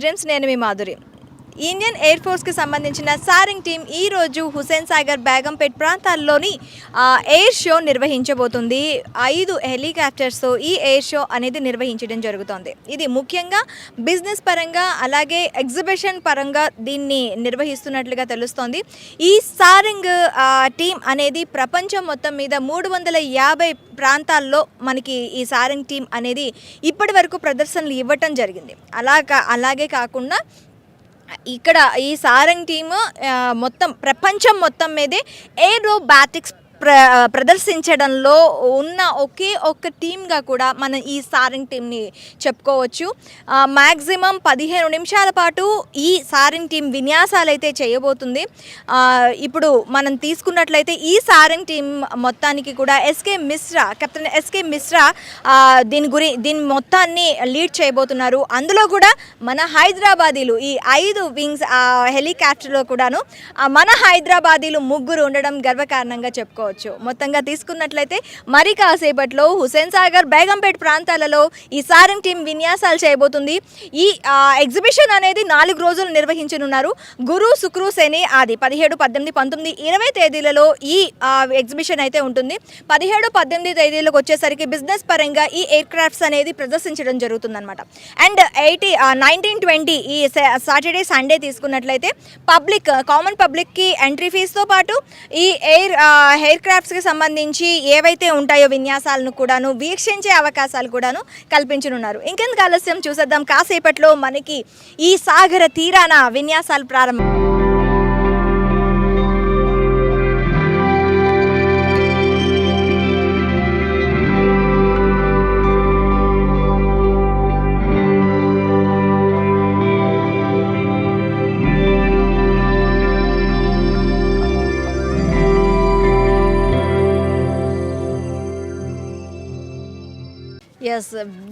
Dreams. నేను మీ Madhuri. Indian air ఫోర్స్కి సంబంధించిన సారింగ్ team ఈరోజు హుస్సేన్ సాగర్, బేగంపేట్ ప్రాంతాల్లోని ఎయిర్ షో నిర్వహించబోతుంది. 5 హెలికాప్టర్స్తో ఈ ఎయిర్ షో అనేది నిర్వహించడం జరుగుతుంది. ఇది ముఖ్యంగా బిజినెస్ పరంగా అలాగే ఎగ్జిబిషన్ పరంగా దీన్ని నిర్వహిస్తున్నట్లుగా తెలుస్తోంది. ఈ సారింగ్ టీం అనేది ప్రపంచం మొత్తం మీద 350 ప్రాంతాల్లో మనకి ఈ సారింగ్ టీం అనేది ఇప్పటి వరకు ప్రదర్శనలు ఇవ్వటం జరిగింది. అలాగే కాకుండా ఇక్కడ ఈ సారంగ్ టీము మొత్తం ప్రపంచం మొత్తం మీదే ఏరోబాటిక్స్ ప్రదర్శించడంలో ఉన్న ఒక్క టీమ్గా కూడా మనం ఈ సారింగ్ టీంని చెప్పుకోవచ్చు. మ్యాక్సిమం 15 నిమిషాల పాటు ఈ సారింగ్ టీం విన్యాసాలు అయితే చేయబోతుంది. ఇప్పుడు మనం తీసుకున్నట్లయితే ఈ సారింగ్ టీం మొత్తానికి కూడా కెప్టెన్ ఎస్కే మిశ్రా దీని మొత్తాన్ని లీడ్ చేయబోతున్నారు. అందులో కూడా మన హైదరాబాదీలు ఈ 5 వింగ్స్ హెలికాప్టర్లో కూడాను మన హైదరాబాదీలు 3 ఉండడం గర్వకారణంగా చెప్పుకోవచ్చు. మొత్తంగా తీసుకున్నట్లయితే మరి కాసేపట్లో హుస్సేన్ సాగర్, బేగంపేట్ ప్రాంతాలలో ఈ సారింగ్ టీం విన్యాసాలు చేయబోతుంది. ఈ ఎగ్జిబిషన్ అనేది 4 రోజులు నిర్వహించనున్నారు. గురు, శుక్రు, శని, ఆది 17, 18, 19, 20 తేదీలలో ఈ ఎగ్జిబిషన్ అయితే ఉంటుంది. 17, 18 తేదీలకు వచ్చేసరికి బిజినెస్ పరంగా ఈ ఎయిర్ క్రాఫ్ట్స్ అనేది ప్రదర్శించడం జరుగుతుందన్నమాట. అండ్ 19, 20 ఈ సాటర్డే, సండే తీసుకున్నట్లయితే కామన్ పబ్లిక్కి ఎంట్రీ ఫీజుతో పాటు ఈ ఎయిర్ క్రాఫ్ట్స్కి సంబంధించి ఏవైతే ఉంటాయో విన్యాసాలను కూడాను వీక్షించే అవకాశాలు కూడాను కల్పించనున్నారు. ఇంకెందుకు ఆలస్యం, చూసేద్దాం కాసేపట్లో మనకి ఈ సాగర తీరాన విన్యాసాలు ప్రారంభం.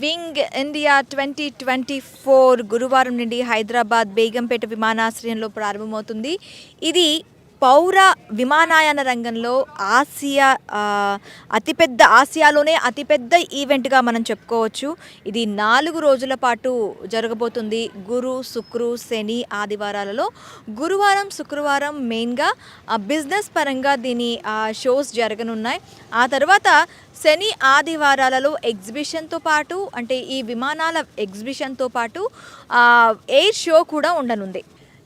వింగ్ ఇండియా 2024 గురువారం నుండి హైదరాబాద్ బేగంపేట విమానాశ్రయంలో ప్రారంభమవుతుంది. ఇది పౌర విమానయాన రంగంలో ఆసియాలోనే అతిపెద్ద ఈవెంట్గా మనం చెప్పుకోవచ్చు. ఇది 4 రోజుల పాటు జరగబోతుంది. గురు, శుక్రు, శని, ఆదివారాలలో గురువారం, శుక్రవారం మెయిన్గా బిజినెస్ పరంగా దీని షోస్ జరగనున్నాయి. ఆ తర్వాత శని, ఆదివారాలలో ఎగ్జిబిషన్తో పాటు అంటే ఈ విమానాల ఎగ్జిబిషన్తో పాటు ఎయిర్ షో కూడా ఉండనుంది.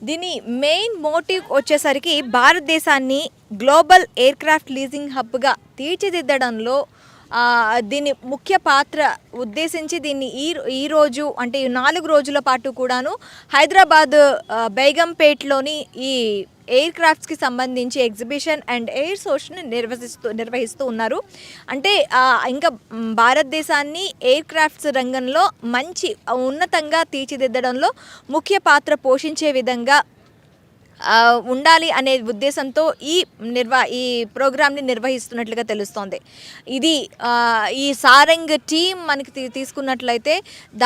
దీని మెయిన్ మోటివ్ వచ్చేసరికి భారతదేశాన్ని గ్లోబల్ ఎయిర్ క్రాఫ్ట్ లీజింగ్ హబ్గా తీర్చిదిద్దడంలో దీని ముఖ్య పాత్ర ఉద్దేశించి దీన్ని ఈరోజు అంటే 4 రోజుల పాటు కూడాను హైదరాబాద్ బేగంపేట్లోని ఈ ఎయిర్ క్రాఫ్ట్స్కి సంబంధించి ఎగ్జిబిషన్ అండ్ ఎయిర్ షోస్ని నిర్వహిస్తూ ఉన్నారు. అంటే ఇంకా భారతదేశాన్ని ఎయిర్ క్రాఫ్ట్స్ రంగంలో మంచి ఉన్నతంగా తీర్చిదిద్దడంలో ముఖ్య పాత్ర పోషించే విధంగా ఉండాలి అనే ఉద్దేశంతో ఈ ప్రోగ్రామ్ని నిర్వహిస్తున్నట్లుగా తెలుస్తోంది. ఇది ఈ సారంగ్ టీం మనకి తీసుకున్నట్లయితే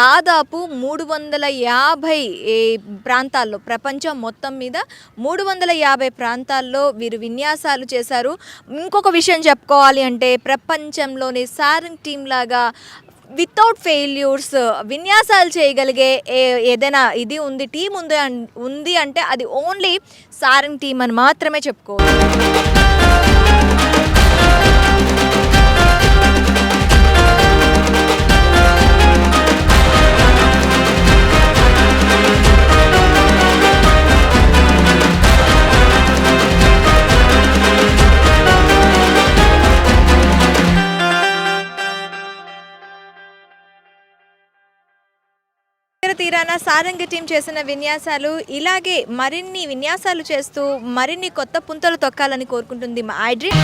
దాదాపు 350 ప్రాంతాల్లో ప్రపంచం మొత్తం మీద 350 ప్రాంతాల్లో వీరు విన్యాసాలు చేశారు. ఇంకొక విషయం చెప్పుకోవాలి అంటే ప్రపంచంలోని సారంగ్ టీం లాగా వితౌట్ ఫెయిల్యూర్స్ విన్యాసాలు చేయగలిగే ఏదైనా టీం ఉంది అంటే అది ఓన్లీ సారంగ్ టీం అని మాత్రమే చెప్పుకోవాలి. తీరాన సారంగ్ టీం చేసిన విన్యాసాలు ఇలాగే మరిన్ని విన్యాసాలు చేస్తూ మరిన్ని కొత్త పుంతలు తొక్కాలని కోరుకుంటుంది మా డ్రీమ్.